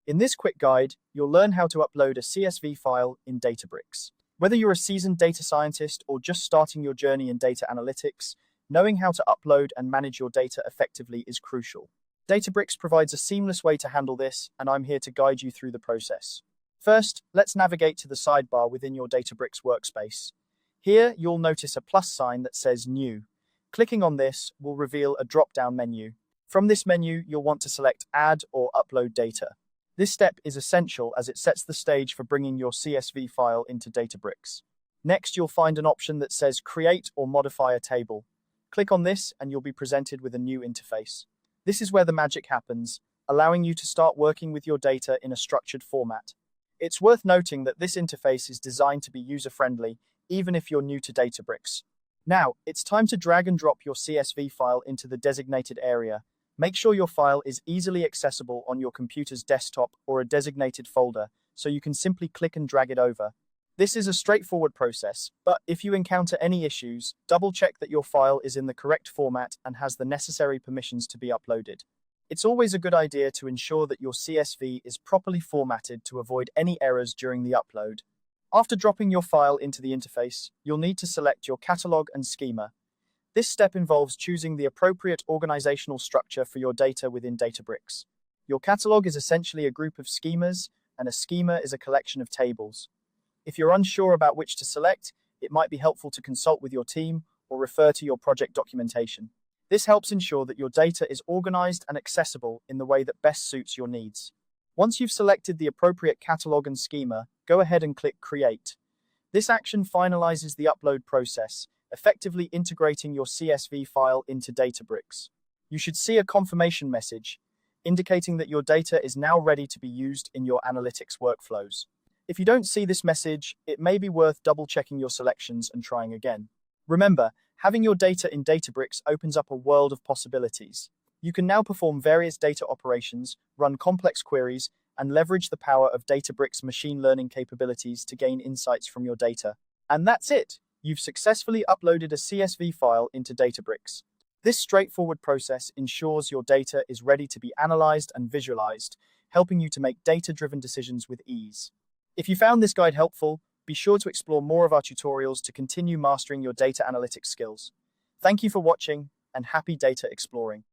In this quick guide, you'll learn how to upload a CSV file in Databricks. Whether you're a seasoned data scientist or just starting your journey in data analytics, knowing how to upload and manage your data effectively is crucial. Databricks provides a seamless way to handle this, and I'm here to guide you through the process. First, let's navigate to the sidebar within your Databricks workspace. Here, you'll notice a plus sign that says New. Clicking on this will reveal a drop-down menu. From this menu, you'll want to select Add or Upload Data. This step is essential as it sets the stage for bringing your CSV file into Databricks. Next, you'll find an option that says Create or Modify a Table. Click on this and you'll be presented with a new interface. This is where the magic happens, allowing you to start working with your data in a structured format. It's worth noting that this interface is designed to be user-friendly, even if you're new to Databricks. Now, it's time to drag and drop your CSV file into the designated area. Make sure your file is easily accessible on your computer's desktop or a designated folder, so you can simply click and drag it over. This is a straightforward process, but if you encounter any issues, double-check that your file is in the correct format and has the necessary permissions to be uploaded. It's always a good idea to ensure that your CSV is properly formatted to avoid any errors during the upload. After dropping your file into the interface, you'll need to select your catalog and schema. This step involves choosing the appropriate organizational structure for your data within Databricks. Your catalog is essentially a group of schemas, and a schema is a collection of tables. If you're unsure about which to select, it might be helpful to consult with your team or refer to your project documentation. This helps ensure that your data is organized and accessible in the way that best suits your needs. Once you've selected the appropriate catalog and schema, go ahead and click Create. This action finalizes the upload process, effectively integrating your CSV file into Databricks. You should see a confirmation message indicating that your data is now ready to be used in your analytics workflows. If you don't see this message, it may be worth double-checking your selections and trying again. Remember, having your data in Databricks opens up a world of possibilities. You can now perform various data operations, run complex queries, and leverage the power of Databricks' machine learning capabilities to gain insights from your data. And that's it! You've successfully uploaded a CSV file into Databricks. This straightforward process ensures your data is ready to be analyzed and visualized, helping you to make data-driven decisions with ease. If you found this guide helpful, be sure to explore more of our tutorials to continue mastering your data analytics skills. Thank you for watching, and happy data exploring.